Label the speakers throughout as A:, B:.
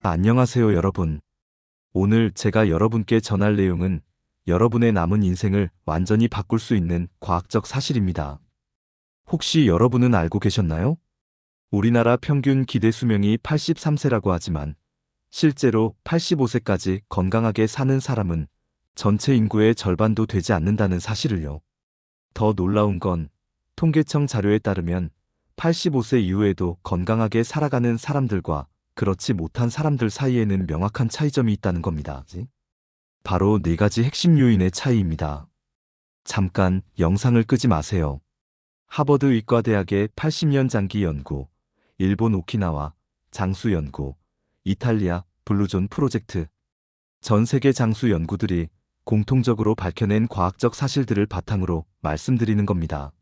A: 안녕하세요, 여러분. 오늘 제가 여러분께 전할 내용은 여러분의 남은 인생을 완전히 바꿀 수 있는 과학적 사실입니다. 혹시 여러분은 알고 계셨나요? 우리나라 평균 기대 수명이 83세라고 하지만 실제로 85세까지 건강하게 사는 사람은 전체 인구의 절반도 되지 않는다는 사실을요. 더 놀라운 건 통계청 자료에 따르면 85세 이후에도 건강하게 살아가는 사람들과 그렇지 못한 사람들 사이에는 명확한 차이점이 있다는 겁니다. 바로 네 가지 핵심 요인의 차이입니다. 잠깐 영상을 끄지 마세요. 하버드 의과대학의 80년 장기 연구, 일본 오키나와 장수 연구, 이탈리아 블루존 프로젝트, 전 세계 장수 연구들이 공통적으로 밝혀낸 과학적 사실들을 바탕으로 말씀드리는 겁니다.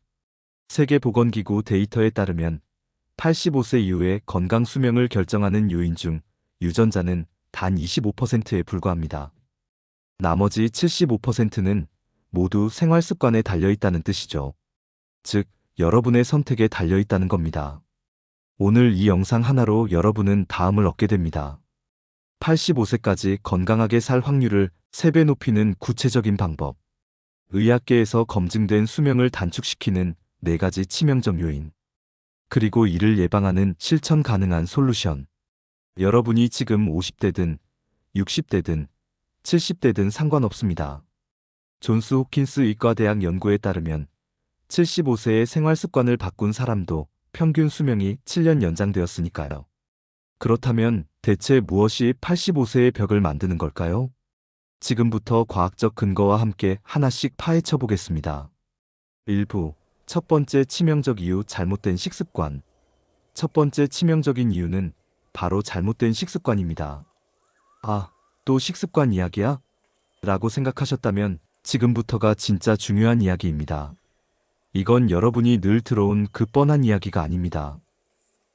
A: 세계보건기구 데이터에 따르면 85세 이후의 건강 수명을 결정하는 요인 중 유전자는 단 25%에 불과합니다. 나머지 75%는 모두 생활 습관에 달려 있다는 뜻이죠. 즉, 여러분의 선택에 달려 있다는 겁니다. 오늘 이 영상 하나로 여러분은 다음을 얻게 됩니다. 85세까지 건강하게 살 확률을 3배 높이는 구체적인 방법. 의학계에서 검증된 수명을 단축시키는 4가지 치명적 요인. 그리고 이를 예방하는 실천 가능한 솔루션. 여러분이 지금 50대든 60대든 70대든 상관없습니다. 존스 홉킨스 의과대학 연구에 따르면 75세의 생활 습관을 바꾼 사람도 평균 수명이 7년 연장되었으니까요. 그렇다면 대체 무엇이 85세의 벽을 만드는 걸까요? 지금부터 과학적 근거와 함께 하나씩 파헤쳐 보겠습니다. 일부 첫 번째 치명적 이유 잘못된 식습관. 첫 번째 치명적인 이유는 바로 잘못된 식습관입니다. 아, 또 식습관 이야기야? 라고 생각하셨다면 지금부터가 진짜 중요한 이야기입니다. 이건 여러분이 늘 들어온 그 뻔한 이야기가 아닙니다.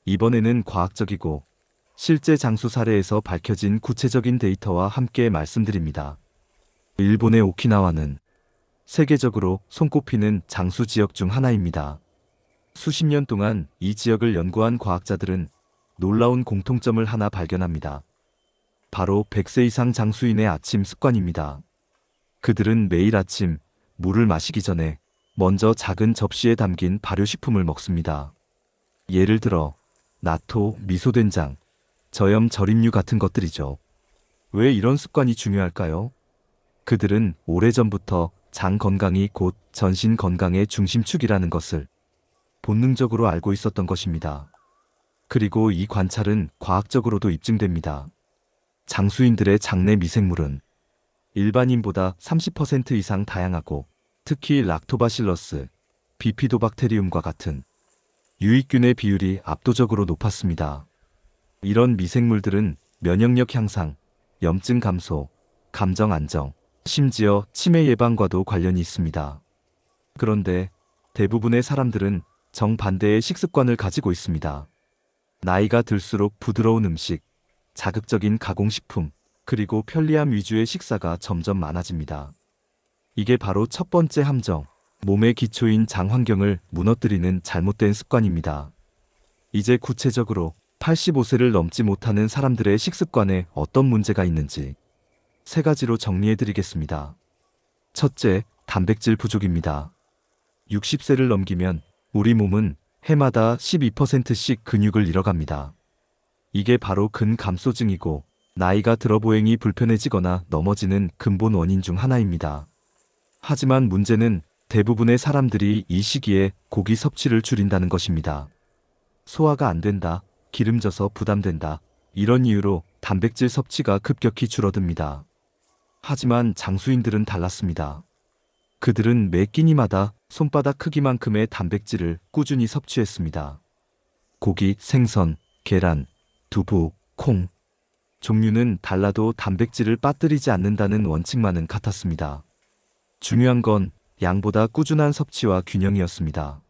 A: 이번에는 과학적이고 실제 장수 사례에서 밝혀진 구체적인 데이터와 함께 말씀드립니다. 일본의 오키나와는 세계적으로 손꼽히는 장수 지역 중 하나입니다. 수십 년 동안 이 지역을 연구한 과학자들은 놀라운 공통점을 하나 발견합니다. 바로 100세 이상 장수인의 아침 습관입니다. 그들은 매일 아침 물을 마시기 전에 먼저 작은 접시에 담긴 발효식품을 먹습니다. 예를 들어 나토, 미소된장, 저염 절임류 같은 것들이죠. 왜 이런 습관이 중요할까요? 그들은 오래전부터 장 건강이 곧 전신 건강의 중심축이라는 것을 본능적으로 알고 있었던 것입니다. 그리고 이 관찰은 과학적으로도 입증됩니다. 장수인들의 장내 미생물은 일반인보다 30% 이상 다양하고 특히 락토바실러스, 비피도박테리움과 같은 유익균의 비율이 압도적으로 높았습니다. 이런 미생물들은 면역력 향상, 염증 감소, 감정 안정, 심지어 치매 예방과도 관련이 있습니다. 그런데 대부분의 사람들은 정반대의 식습관을 가지고 있습니다. 나이가 들수록 부드러운 음식, 자극적인 가공식품, 그리고 편리함 위주의 식사가 점점 많아집니다. 이게 바로 첫 번째 함정, 몸의 기초인 장 환경을 무너뜨리는 잘못된 습관입니다. 이제 구체적으로 85세를 넘지 못하는 사람들의 식습관에 어떤 문제가 있는지 3가지로 정리해드리겠습니다. 첫째, 단백질 부족입니다. 60세를 넘기면 우리 몸은 해마다 12%씩 근육을 잃어갑니다. 이게 바로 근감소증이고 나이가 들어 보행이 불편해지거나 넘어지는 근본 원인 중 하나입니다. 하지만 문제는 대부분의 사람들이 이 시기에 고기 섭취를 줄인다는 것입니다. 소화가 안 된다, 기름져서 부담된다, 이런 이유로 단백질 섭취가 급격히 줄어듭니다. 하지만 장수인들은 달랐습니다. 그들은 매 끼니마다 손바닥 크기만큼의 단백질을 꾸준히 섭취했습니다. 고기, 생선, 계란, 두부, 콩. 종류는 달라도 단백질을 빠뜨리지 않는다는 원칙만은 같았습니다. 중요한 건 양보다 꾸준한 섭취와 균형이었습니다.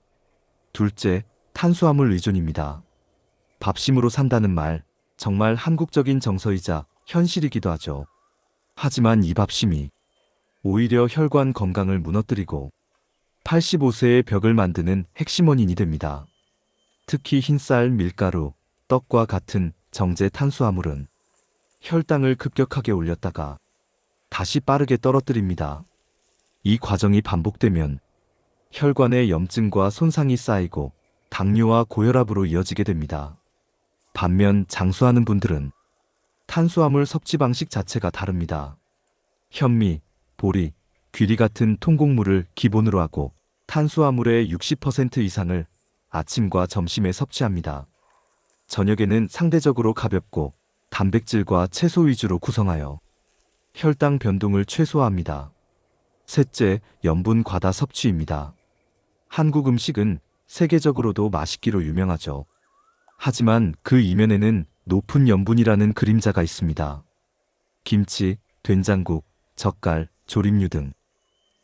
A: 둘째, 탄수화물 의존입니다. 밥심으로 산다는 말, 정말 한국적인 정서이자 현실이기도 하죠. 하지만 이 밥심이 오히려 혈관 건강을 무너뜨리고 85세의 벽을 만드는 핵심 원인이 됩니다. 특히 흰쌀, 밀가루, 떡과 같은 정제 탄수화물은 혈당을 급격하게 올렸다가 다시 빠르게 떨어뜨립니다. 이 과정이 반복되면 혈관에 염증과 손상이 쌓이고 당뇨와 고혈압으로 이어지게 됩니다. 반면 장수하는 분들은 탄수화물 섭취 방식 자체가 다릅니다. 현미, 보리, 귀리 같은 통곡물을 기본으로 하고 탄수화물의 60% 이상을 아침과 점심에 섭취합니다. 저녁에는 상대적으로 가볍고 단백질과 채소 위주로 구성하여 혈당 변동을 최소화합니다. 셋째, 염분 과다 섭취입니다. 한국 음식은 세계적으로도 맛있기로 유명하죠. 하지만 그 이면에는 높은 염분이라는 그림자가 있습니다. 김치, 된장국, 젓갈, 조림류 등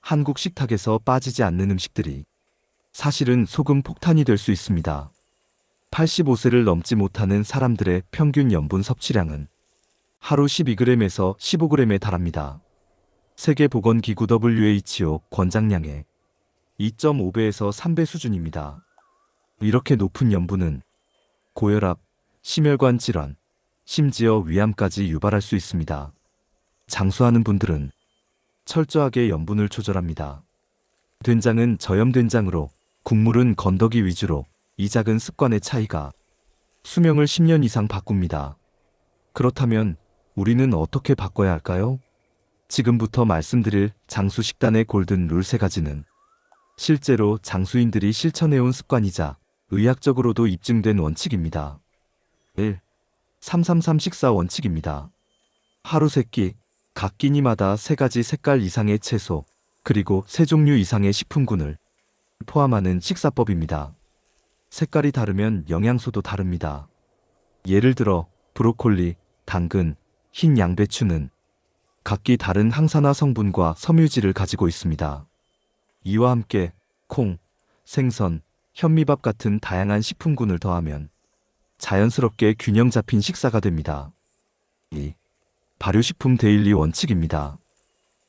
A: 한국 식탁에서 빠지지 않는 음식들이 사실은 소금 폭탄이 될 수 있습니다. 85세를 넘지 못하는 사람들의 평균 염분 섭취량은 하루 12g에서 15g에 달합니다. 세계보건기구 WHO 권장량의 2.5배에서 3배 수준입니다. 이렇게 높은 염분은 고혈압, 심혈관 질환, 심지어 위암까지 유발할 수 있습니다. 장수하는 분들은 철저하게 염분을 조절합니다. 된장은 저염된장으로, 국물은 건더기 위주로 이 작은 습관의 차이가 수명을 10년 이상 바꿉니다. 그렇다면 우리는 어떻게 바꿔야 할까요? 지금부터 말씀드릴 장수 식단의 골든 룰 3가지는 실제로 장수인들이 실천해온 습관이자 의학적으로도 입증된 원칙입니다. 1. 333 식사 원칙입니다. 하루 3끼, 각 끼니마다 3가지 색깔 이상의 채소, 그리고 3종류 이상의 식품군을 포함하는 식사법입니다. 색깔이 다르면 영양소도 다릅니다. 예를 들어 브로콜리, 당근, 흰 양배추는 각기 다른 항산화 성분과 섬유질을 가지고 있습니다. 이와 함께 콩, 생선, 현미밥 같은 다양한 식품군을 더하면 자연스럽게 균형 잡힌 식사가 됩니다. 2. 발효식품 데일리 원칙입니다.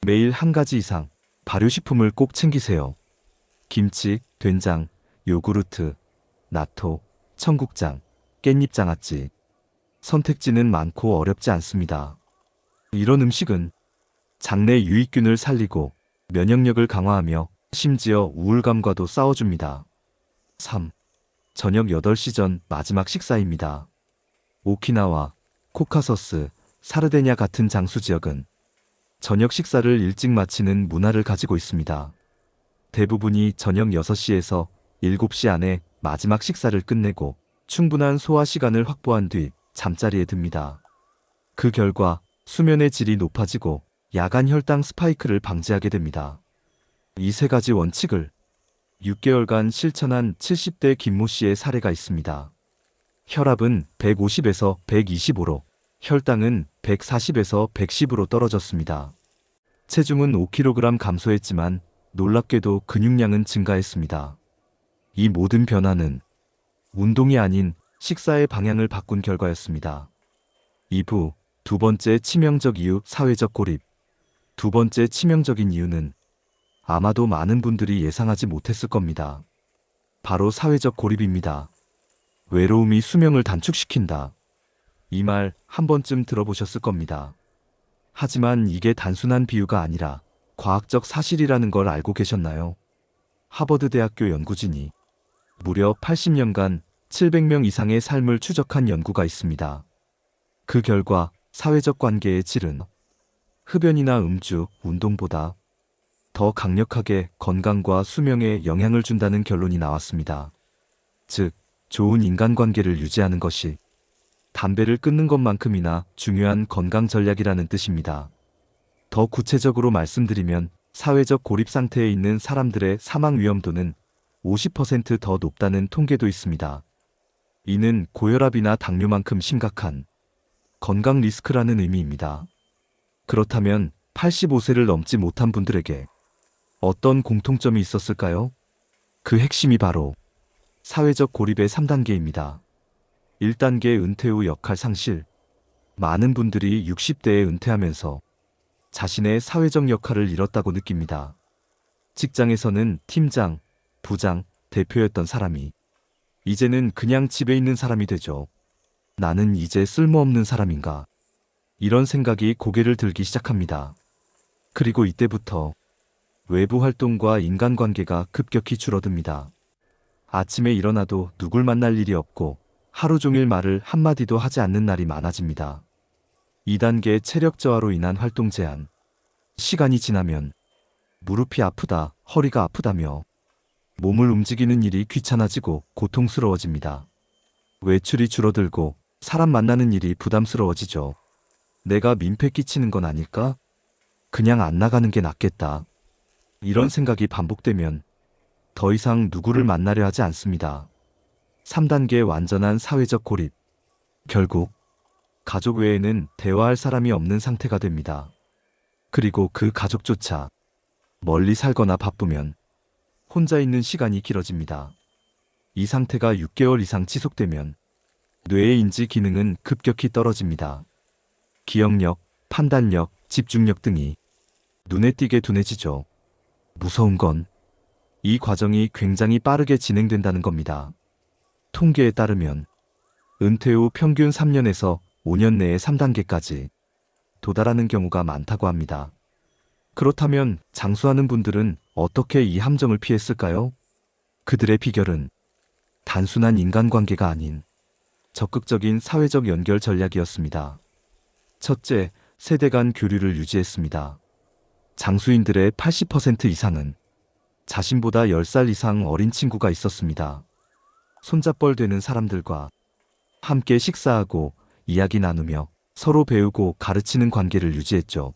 A: 매일 1가지 이상 발효식품을 꼭 챙기세요. 김치, 된장, 요구르트, 나토, 청국장, 깻잎장아찌. 선택지는 많고 어렵지 않습니다. 이런 음식은 장내 유익균을 살리고 면역력을 강화하며 심지어 우울감과도 싸워줍니다. 3. 저녁 8시 전 마지막 식사입니다. 오키나와, 코카서스, 사르데냐 같은 장수 지역은 저녁 식사를 일찍 마치는 문화를 가지고 있습니다. 대부분이 저녁 6시에서 7시 안에 마지막 식사를 끝내고 충분한 소화 시간을 확보한 뒤 잠자리에 듭니다. 그 결과 수면의 질이 높아지고 야간 혈당 스파이크를 방지하게 됩니다. 이 3가지 원칙을 6개월간 실천한 70대 김모 씨의 사례가 있습니다. 혈압은 150에서 125로, 혈당은 140에서 110으로 떨어졌습니다. 체중은 5kg 감소했지만 놀랍게도 근육량은 증가했습니다. 이 모든 변화는 운동이 아닌 식사의 방향을 바꾼 결과였습니다. 2부, 두 번째 치명적 이유, 사회적 고립. 두 번째 치명적인 이유는 아마도 많은 분들이 예상하지 못했을 겁니다. 바로 사회적 고립입니다. 외로움이 수명을 단축시킨다. 이 말 한 번쯤 들어보셨을 겁니다. 하지만 이게 단순한 비유가 아니라 과학적 사실이라는 걸 알고 계셨나요? 하버드 대학교 연구진이 무려 80년간 700명 이상의 삶을 추적한 연구가 있습니다. 그 결과 사회적 관계의 질은 흡연이나 음주, 운동보다 더 강력하게 건강과 수명에 영향을 준다는 결론이 나왔습니다. 즉, 좋은 인간관계를 유지하는 것이 담배를 끊는 것만큼이나 중요한 건강 전략이라는 뜻입니다. 더 구체적으로 말씀드리면 사회적 고립 상태에 있는 사람들의 사망 위험도는 50% 더 높다는 통계도 있습니다. 이는 고혈압이나 당뇨만큼 심각한 건강 리스크라는 의미입니다. 그렇다면 85세를 넘지 못한 분들에게 어떤 공통점이 있었을까요? 그 핵심이 바로 사회적 고립의 3단계입니다. 1단계 은퇴 후 역할 상실. 많은 분들이 60대에 은퇴하면서 자신의 사회적 역할을 잃었다고 느낍니다. 직장에서는 팀장, 부장, 대표였던 사람이 이제는 그냥 집에 있는 사람이 되죠. 나는 이제 쓸모없는 사람인가? 이런 생각이 고개를 들기 시작합니다. 그리고 이때부터 외부 활동과 인간관계가 급격히 줄어듭니다. 아침에 일어나도 누굴 만날 일이 없고 하루 종일 말을 한마디도 하지 않는 날이 많아집니다. 2단계 체력 저하로 인한 활동 제한. 시간이 지나면 무릎이 아프다, 허리가 아프다며 몸을 움직이는 일이 귀찮아지고 고통스러워집니다. 외출이 줄어들고 사람 만나는 일이 부담스러워지죠. 내가 민폐 끼치는 건 아닐까? 그냥 안 나가는 게 낫겠다. 이런 생각이 반복되면 더 이상 누구를 만나려 하지 않습니다. 3단계 완전한 사회적 고립. 결국 가족 외에는 대화할 사람이 없는 상태가 됩니다. 그리고 그 가족조차 멀리 살거나 바쁘면 혼자 있는 시간이 길어집니다. 이 상태가 6개월 이상 지속되면 뇌의 인지 기능은 급격히 떨어집니다. 기억력, 판단력, 집중력 등이 눈에 띄게 둔해지죠. 무서운 건 이 과정이 굉장히 빠르게 진행된다는 겁니다. 통계에 따르면 은퇴 후 평균 3년에서 5년 내에 3단계까지 도달하는 경우가 많다고 합니다. 그렇다면 장수하는 분들은 어떻게 이 함정을 피했을까요? 그들의 비결은 단순한 인간관계가 아닌 적극적인 사회적 연결 전략이었습니다. 첫째, 세대 간 교류를 유지했습니다. 장수인들의 80% 이상은 자신보다 10살 이상 어린 친구가 있었습니다. 손잡벌 되는 사람들과 함께 식사하고 이야기 나누며 서로 배우고 가르치는 관계를 유지했죠.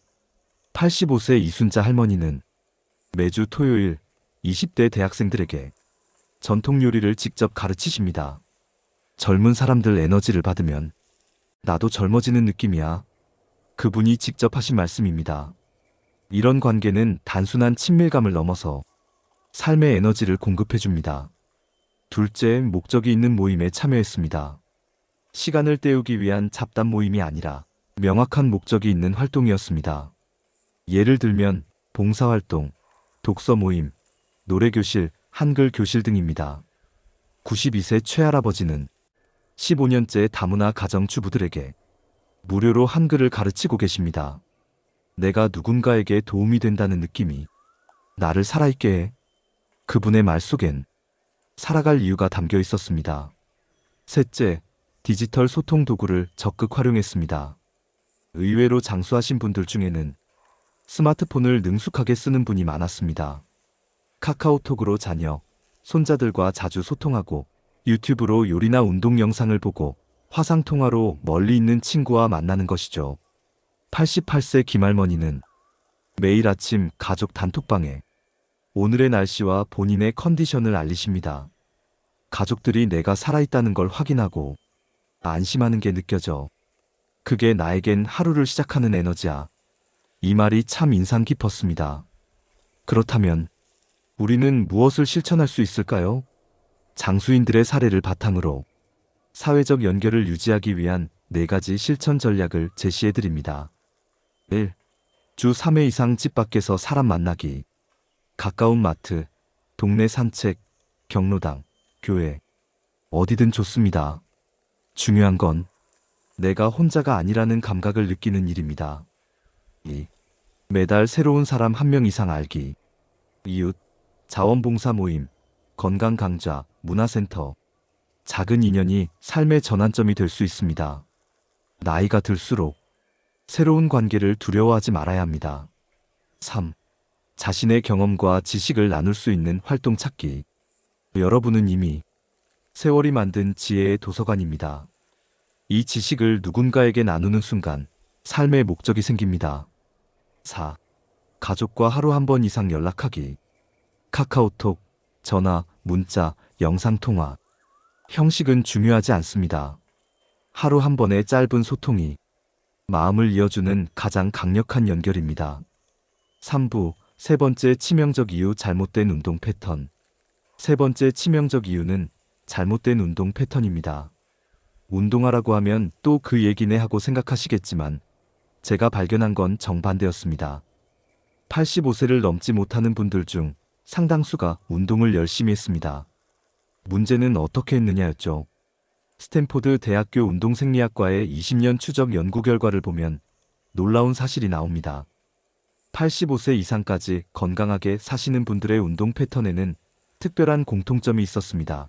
A: 85세 이순자 할머니는 매주 토요일 20대 대학생들에게 전통 요리를 직접 가르치십니다. 젊은 사람들 에너지를 받으면 나도 젊어지는 느낌이야. 그분이 직접 하신 말씀입니다. 이런 관계는 단순한 친밀감을 넘어서 삶의 에너지를 공급해줍니다. 둘째, 목적이 있는 모임에 참여했습니다. 시간을 때우기 위한 잡담 모임이 아니라 명확한 목적이 있는 활동이었습니다. 예를 들면 봉사활동, 독서 모임, 노래교실, 한글 교실 등입니다. 92세 최할아버지는 15년째 다문화 가정주부들에게 무료로 한글을 가르치고 계십니다. 내가 누군가에게 도움이 된다는 느낌이 나를 살아있게 해. 그분의 말 속엔 살아갈 이유가 담겨 있었습니다. 셋째, 디지털 소통 도구를 적극 활용했습니다. 의외로 장수하신 분들 중에는 스마트폰을 능숙하게 쓰는 분이 많았습니다. 카카오톡으로 자녀, 손자들과 자주 소통하고 유튜브로 요리나 운동 영상을 보고 화상통화로 멀리 있는 친구와 만나는 것이죠. 88세 김할머니는 매일 아침 가족 단톡방에 오늘의 날씨와 본인의 컨디션을 알리십니다. 가족들이 내가 살아있다는 걸 확인하고 안심하는 게 느껴져. 그게 나에겐 하루를 시작하는 에너지야. 이 말이 참 인상 깊었습니다. 그렇다면 우리는 무엇을 실천할 수 있을까요? 장수인들의 사례를 바탕으로 사회적 연결을 유지하기 위한 4가지 실천 전략을 제시해 드립니다. 1. 주 3회 이상 집 밖에서 사람 만나기. 가까운 마트, 동네 산책, 경로당, 교회, 어디든 좋습니다. 중요한 건 내가 혼자가 아니라는 감각을 느끼는 일입니다. 2. 매달 새로운 사람 1명 이상 알기. 이웃, 자원봉사 모임, 건강 강좌, 문화센터. 작은 인연이 삶의 전환점이 될 수 있습니다. 나이가 들수록 새로운 관계를 두려워하지 말아야 합니다. 3. 자신의 경험과 지식을 나눌 수 있는 활동 찾기. 여러분은 이미 세월이 만든 지혜의 도서관입니다. 이 지식을 누군가에게 나누는 순간 삶의 목적이 생깁니다. 4. 가족과 하루 한 번 이상 연락하기. 카카오톡, 전화, 문자, 영상통화. 형식은 중요하지 않습니다. 하루 한 번의 짧은 소통이 마음을 이어주는 가장 강력한 연결입니다. 3부, 세 번째 치명적 이유 잘못된 운동 패턴. 세 번째 치명적 이유는 잘못된 운동 패턴입니다. 운동하라고 하면 또 그 얘기네 하고 생각하시겠지만 제가 발견한 건 정반대였습니다. 85세를 넘지 못하는 분들 중 상당수가 운동을 열심히 했습니다. 문제는 어떻게 했느냐였죠. 스탠포드 대학교 운동생리학과의 20년 추적 연구 결과를 보면 놀라운 사실이 나옵니다. 85세 이상까지 건강하게 사시는 분들의 운동 패턴에는 특별한 공통점이 있었습니다.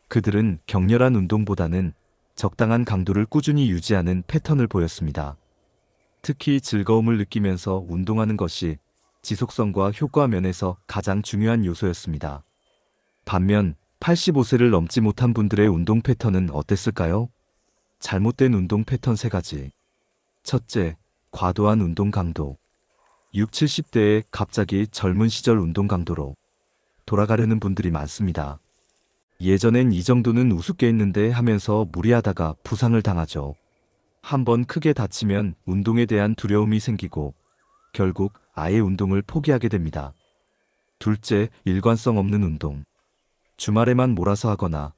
A: 그들은 격렬한 운동보다는 적당한 강도를 꾸준히 유지하는 패턴을 보였습니다. 특히 즐거움을 느끼면서 운동하는 것이 지속성과 효과 면에서 가장 중요한 요소였습니다. 반면 85세를 넘지 못한 분들의 운동 패턴은 어땠을까요? 잘못된 운동 패턴 3가지. 첫째, 과도한 운동 강도. 6, 70대에 갑자기 젊은 시절 운동 강도로 돌아가려는 분들이 많습니다. 예전엔 이 정도는 우습게 했는데 하면서 무리하다가 부상을 당하죠. 한번 크게 다치면 운동에 대한 두려움이 생기고 결국 아예 운동을 포기하게 됩니다. 둘째, 일관성 없는 운동. 주말에만 몰아서 하거나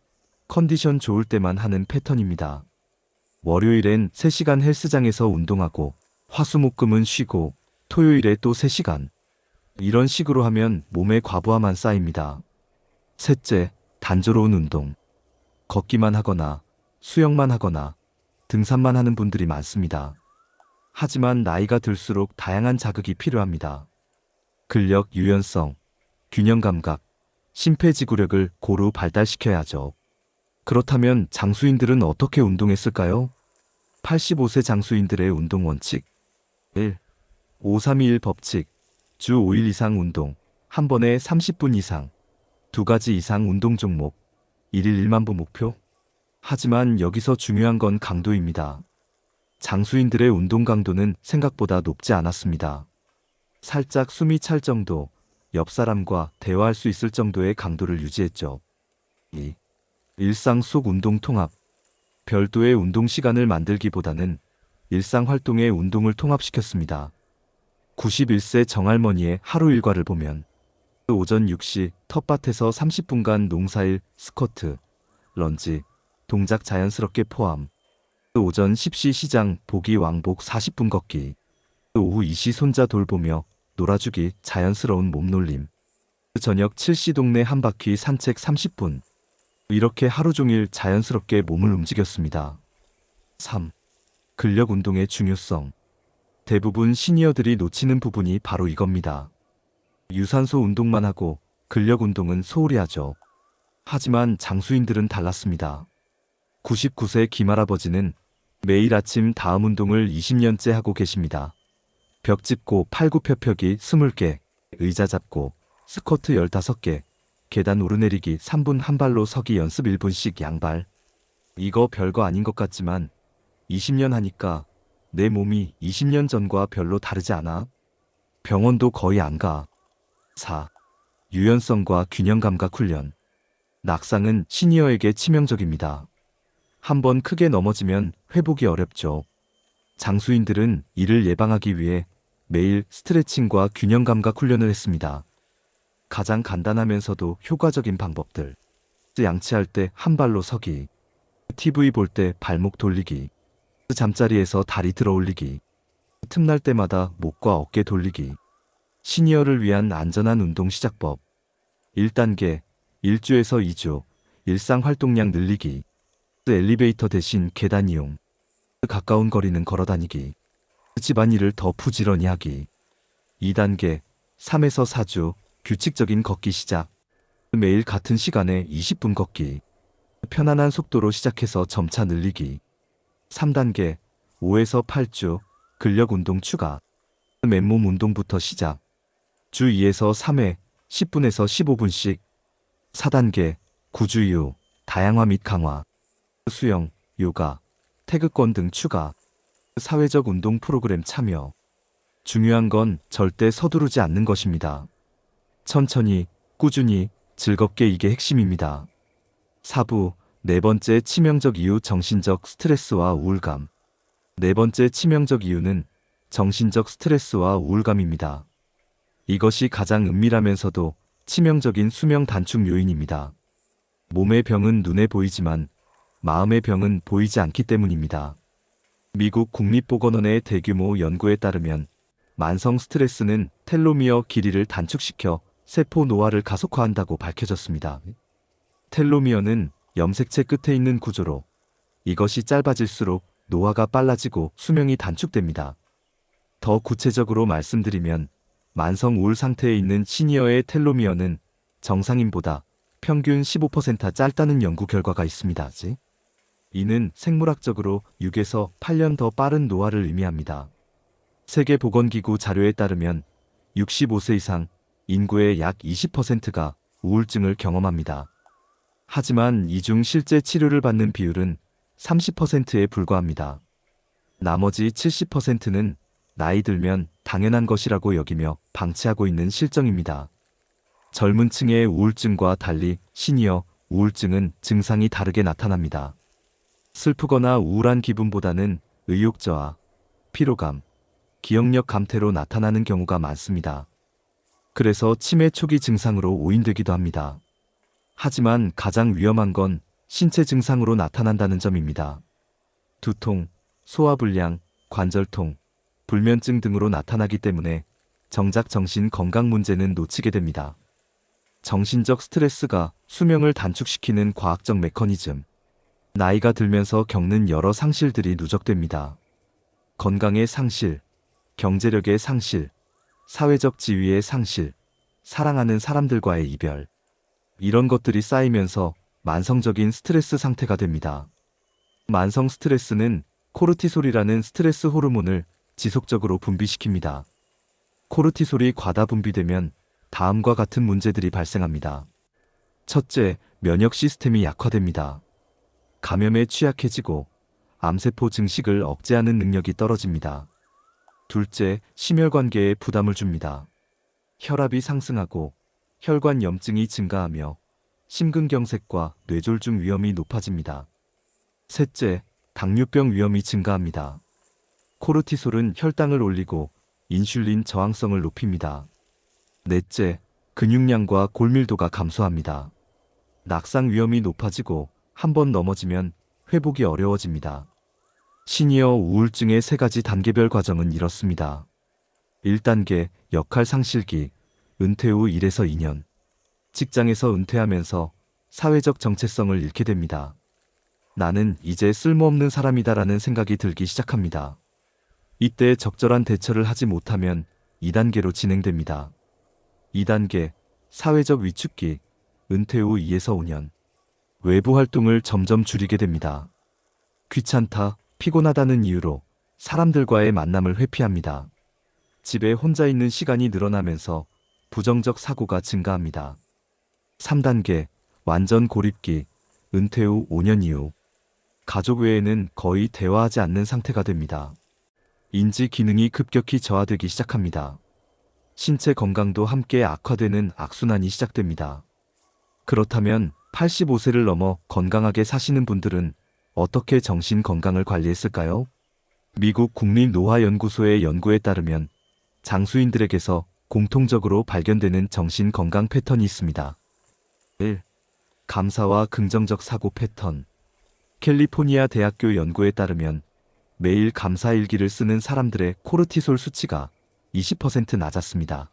A: 컨디션 좋을 때만 하는 패턴입니다. 월요일엔 3시간 헬스장에서 운동하고 화수목금은 쉬고 토요일에 또 3시간. 이런 식으로 하면 몸에 과부하만 쌓입니다. 셋째, 단조로운 운동. 걷기만 하거나 수영만 하거나 등산만 하는 분들이 많습니다. 하지만 나이가 들수록 다양한 자극이 필요합니다. 근력, 유연성, 균형 감각, 심폐지구력을 고루 발달시켜야 하죠. 그렇다면 장수인들은 어떻게 운동했을까요? 85세 장수인들의 운동 원칙. 1. 5-3-2-1 법칙. 주 5일 이상 운동. 한 번에 30분 이상. 2가지 이상 운동 종목. 1일 1만 보 목표. 하지만 여기서 중요한 건 강도입니다. 장수인들의 운동 강도는 생각보다 높지 않았습니다. 살짝 숨이 찰 정도, 옆 사람과 대화할 수 있을 정도의 강도를 유지했죠. 2. 일상 속 운동 통합. 별도의 운동 시간을 만들기보다는 일상 활동에 운동을 통합시켰습니다. 91세 정할머니의 하루 일과를 보면 오전 6시 텃밭에서 30분간 농사일 스쿼트, 런지, 동작 자연스럽게 포함. 오전 10시 시장 보기 왕복 40분 걷기. 오후 2시 손자 돌보며 놀아주기 자연스러운 몸놀림. 저녁 7시 동네 한 바퀴 산책 30분. 이렇게 하루 종일 자연스럽게 몸을 움직였습니다. 3. 근력 운동의 중요성. 대부분 시니어들이 놓치는 부분이 바로 이겁니다. 유산소 운동만 하고 근력 운동은 소홀히 하죠. 하지만 장수인들은 달랐습니다. 99세 김할아버지는 매일 아침 다음 운동을 20년째 하고 계십니다. 벽 짚고 팔굽혀펴기 20개, 의자 잡고 스쿼트 15개, 계단 오르내리기 3분 한 발로 서기 연습 1분씩 양발. 이거 별거 아닌 것 같지만 20년 하니까 내 몸이 20년 전과 별로 다르지 않아? 병원도 거의 안 가. 4. 유연성과 균형 감각 훈련. 낙상은 시니어에게 치명적입니다. 한번 크게 넘어지면 회복이 어렵죠. 장수인들은 이를 예방하기 위해 매일 스트레칭과 균형 감각 훈련을 했습니다. 가장 간단하면서도 효과적인 방법들. 양치할 때 한 발로 서기. TV 볼 때 발목 돌리기. 잠자리에서 다리 들어 올리기. 틈날 때마다 목과 어깨 돌리기. 시니어를 위한 안전한 운동 시작법. 1단계, 1주에서 2주, 일상 활동량 늘리기. 엘리베이터 대신 계단 이용. 가까운 거리는 걸어 다니기. 집안일을 더 부지런히 하기. 2단계, 3에서 4주, 규칙적인 걷기 시작. 매일 같은 시간에 20분 걷기. 편안한 속도로 시작해서 점차 늘리기. 3단계, 5에서 8주, 근력 운동 추가. 맨몸 운동부터 시작. 주 2에서 3회, 10분에서 15분씩. 4단계, 9주 이후, 다양화 및 강화. 수영, 요가, 태극권 등 추가. 사회적 운동 프로그램 참여. 중요한 건 절대 서두르지 않는 것입니다. 천천히, 꾸준히, 즐겁게 이게 핵심입니다. 4부, 네 번째 치명적 이유 정신적 스트레스와 우울감. 네 번째 치명적 이유는 정신적 스트레스와 우울감입니다. 이것이 가장 은밀하면서도 치명적인 수명 단축 요인입니다. 몸의 병은 눈에 보이지만 마음의 병은 보이지 않기 때문입니다. 미국 국립보건원의 대규모 연구에 따르면 만성 스트레스는 텔로미어 길이를 단축시켜 세포 노화를 가속화한다고 밝혀졌습니다. 텔로미어는 염색체 끝에 있는 구조로 이것이 짧아질수록 노화가 빨라지고 수명이 단축됩니다. 더 구체적으로 말씀드리면 만성 우울 상태에 있는 시니어의 텔로미어는 정상인보다 평균 15% 짧다는 연구 결과가 있습니다. 이는 생물학적으로 6에서 8년 더 빠른 노화를 의미합니다. 세계보건기구 자료에 따르면 65세 이상 인구의 약 20%가 우울증을 경험합니다. 하지만 이 중 실제 치료를 받는 비율은 30%에 불과합니다. 나머지 70%는 나이 들면 당연한 것이라고 여기며 방치하고 있는 실정입니다. 젊은 층의 우울증과 달리 시니어 우울증은 증상이 다르게 나타납니다. 슬프거나 우울한 기분보다는 의욕저하, 피로감, 기억력 감퇴로 나타나는 경우가 많습니다. 그래서 치매 초기 증상으로 오인되기도 합니다. 하지만 가장 위험한 건 신체 증상으로 나타난다는 점입니다. 두통, 소화불량, 관절통, 불면증 등으로 나타나기 때문에 정작 정신 건강 문제는 놓치게 됩니다. 정신적 스트레스가 수명을 단축시키는 과학적 메커니즘. 나이가 들면서 겪는 여러 상실들이 누적됩니다. 건강의 상실, 경제력의 상실, 사회적 지위의 상실, 사랑하는 사람들과의 이별. 이런 것들이 쌓이면서 만성적인 스트레스 상태가 됩니다. 만성 스트레스는 코르티솔이라는 스트레스 호르몬을 지속적으로 분비시킵니다. 코르티솔이 과다 분비되면 다음과 같은 문제들이 발생합니다. 첫째, 면역 시스템이 약화됩니다. 감염에 취약해지고 암세포 증식을 억제하는 능력이 떨어집니다. 둘째, 심혈관계에 부담을 줍니다. 혈압이 상승하고 혈관 염증이 증가하며 심근경색과 뇌졸중 위험이 높아집니다. 셋째, 당뇨병 위험이 증가합니다. 코르티솔은 혈당을 올리고 인슐린 저항성을 높입니다. 넷째, 근육량과 골밀도가 감소합니다. 낙상 위험이 높아지고 한번 넘어지면 회복이 어려워집니다. 시니어 우울증의 3가지 단계별 과정은 이렇습니다. 1단계, 역할 상실기, 은퇴 후 1에서 2년. 직장에서 은퇴하면서 사회적 정체성을 잃게 됩니다. 나는 이제 쓸모없는 사람이다라는 생각이 들기 시작합니다. 이때 적절한 대처를 하지 못하면 2단계로 진행됩니다. 2단계, 사회적 위축기, 은퇴 후 2에서 5년. 외부 활동을 점점 줄이게 됩니다. 귀찮다, 피곤하다는 이유로 사람들과의 만남을 회피합니다. 집에 혼자 있는 시간이 늘어나면서 부정적 사고가 증가합니다. 3단계, 완전 고립기, 은퇴 후 5년 이후. 가족 외에는 거의 대화하지 않는 상태가 됩니다. 인지 기능이 급격히 저하되기 시작합니다. 신체 건강도 함께 악화되는 악순환이 시작됩니다. 그렇다면 85세를 넘어 건강하게 사시는 분들은 어떻게 정신 건강을 관리했을까요? 미국 국립노화연구소의 연구에 따르면 장수인들에게서 공통적으로 발견되는 정신 건강 패턴이 있습니다. 1. 감사와 긍정적 사고 패턴. 캘리포니아 대학교 연구에 따르면 매일 감사일기를 쓰는 사람들의 코르티솔 수치가 20% 낮았습니다.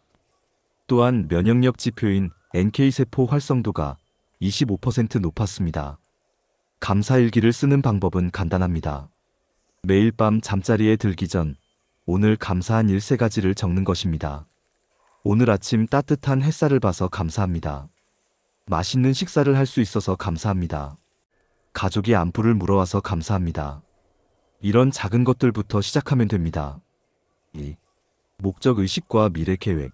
A: 또한 면역력 지표인 NK세포 활성도가 25% 높았습니다. 감사일기를 쓰는 방법은 간단합니다. 매일 밤 잠자리에 들기 전 오늘 감사한 일 3가지를 적는 것입니다. 오늘 아침 따뜻한 햇살을 봐서 감사합니다. 맛있는 식사를 할 수 있어서 감사합니다. 가족이 안부를 물어와서 감사합니다. 이런 작은 것들부터 시작하면 됩니다. 2. 목적 의식과 미래 계획.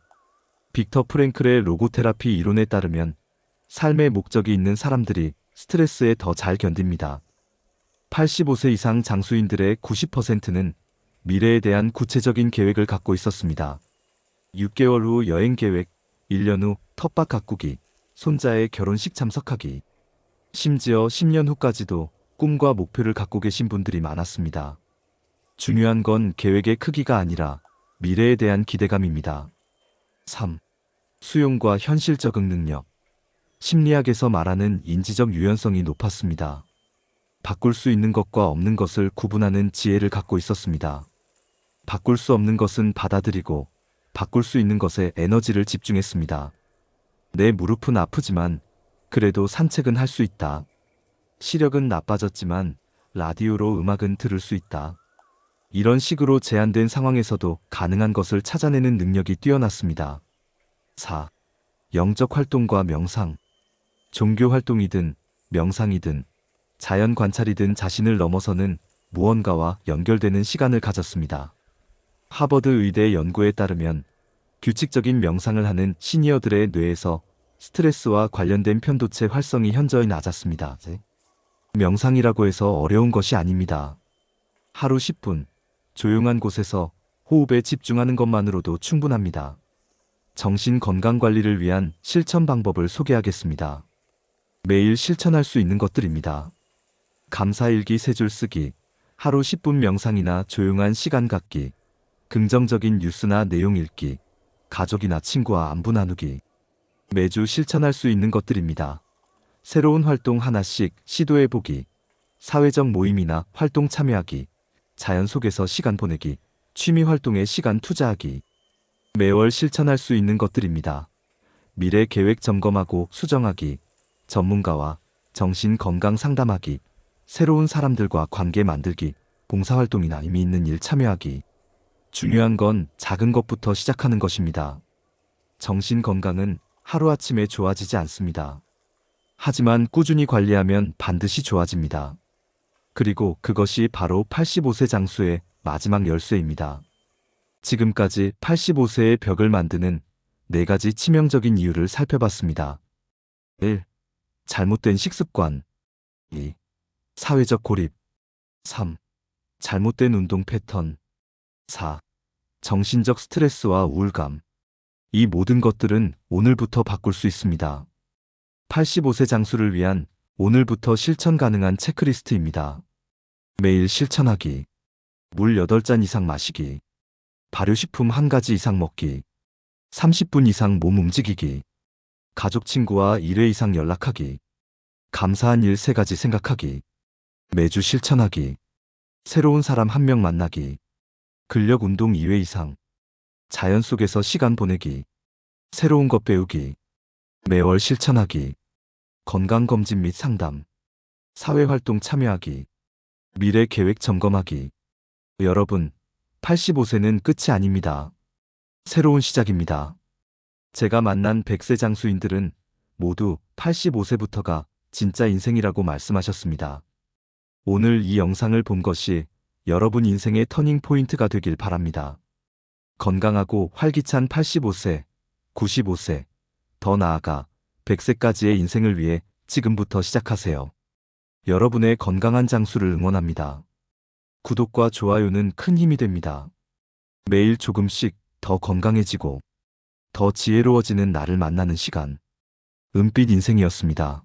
A: 빅터 프랭클의 로고테라피 이론에 따르면 삶의 목적이 있는 사람들이 스트레스에 더 잘 견딥니다. 85세 이상 장수인들의 90%는 미래에 대한 구체적인 계획을 갖고 있었습니다. 6개월 후 여행 계획, 1년 후 텃밭 가꾸기, 손자의 결혼식 참석하기. 심지어 10년 후까지도 꿈과 목표를 갖고 계신 분들이 많았습니다. 중요한 건 계획의 크기가 아니라 미래에 대한 기대감입니다. 3. 수용과 현실 적응 능력. 심리학에서 말하는 인지적 유연성이 높았습니다. 바꿀 수 있는 것과 없는 것을 구분하는 지혜를 갖고 있었습니다. 바꿀 수 없는 것은 받아들이고 바꿀 수 있는 것에 에너지를 집중했습니다. 내 무릎은 아프지만 그래도 산책은 할 수 있다. 시력은 나빠졌지만 라디오로 음악은 들을 수 있다. 이런 식으로 제한된 상황에서도 가능한 것을 찾아내는 능력이 뛰어났습니다. 4. 영적 활동과 명상. 종교 활동이든 명상이든 자연 관찰이든 자신을 넘어서는 무언가와 연결되는 시간을 가졌습니다. 하버드 의대 연구에 따르면 규칙적인 명상을 하는 시니어들의 뇌에서 스트레스와 관련된 편도체 활성이 현저히 낮았습니다. 명상이라고 해서 어려운 것이 아닙니다. 하루 10분, 조용한 곳에서 호흡에 집중하는 것만으로도 충분합니다. 정신 건강 관리를 위한 실천 방법을 소개하겠습니다. 매일 실천할 수 있는 것들입니다. 감사일기 3줄 쓰기, 하루 10분 명상이나 조용한 시간 갖기, 긍정적인 뉴스나 내용 읽기, 가족이나 친구와 안부 나누기. 매주 실천할 수 있는 것들입니다. 새로운 활동 하나씩 시도해보기, 사회적 모임이나 활동 참여하기, 자연 속에서 시간 보내기, 취미 활동에 시간 투자하기. 매월 실천할 수 있는 것들입니다. 미래 계획 점검하고 수정하기, 전문가와 정신 건강 상담하기, 새로운 사람들과 관계 만들기, 봉사활동이나 의미 있는 일 참여하기. 중요한 건 작은 것부터 시작하는 것입니다. 정신 건강은 하루아침에 좋아지지 않습니다. 하지만 꾸준히 관리하면 반드시 좋아집니다. 그리고 그것이 바로 85세 장수의 마지막 열쇠입니다. 지금까지 85세의 벽을 만드는 4가지 치명적인 이유를 살펴봤습니다. 1. 잘못된 식습관. 2. 사회적 고립. 3. 잘못된 운동 패턴. 4. 정신적 스트레스와 우울감. 이 모든 것들은 오늘부터 바꿀 수 있습니다. 85세 장수를 위한 오늘부터 실천 가능한 체크리스트입니다. 매일 실천하기. 물 8잔 이상 마시기. 발효식품 1가지 이상 먹기. 30분 이상 몸 움직이기. 가족 친구와 1회 이상 연락하기. 감사한 일 3가지 생각하기. 매주 실천하기. 새로운 사람 1명 만나기. 근력 운동 2회 이상. 자연 속에서 시간 보내기. 새로운 것 배우기. 매월 실천하기. 건강검진 및 상담. 사회활동 참여하기. 미래 계획 점검하기. 여러분, 85세는 끝이 아닙니다. 새로운 시작입니다. 제가 만난 100세 장수인들은 모두 85세부터가 진짜 인생이라고 말씀하셨습니다. 오늘 이 영상을 본 것이 여러분 인생의 터닝 포인트가 되길 바랍니다. 건강하고 활기찬 85세, 95세, 더 나아가 100세까지의 인생을 위해 지금부터 시작하세요. 여러분의 건강한 장수를 응원합니다. 구독과 좋아요는 큰 힘이 됩니다. 매일 조금씩 더 건강해지고 더 지혜로워지는 나를 만나는 시간. 은빛 인생이었습니다.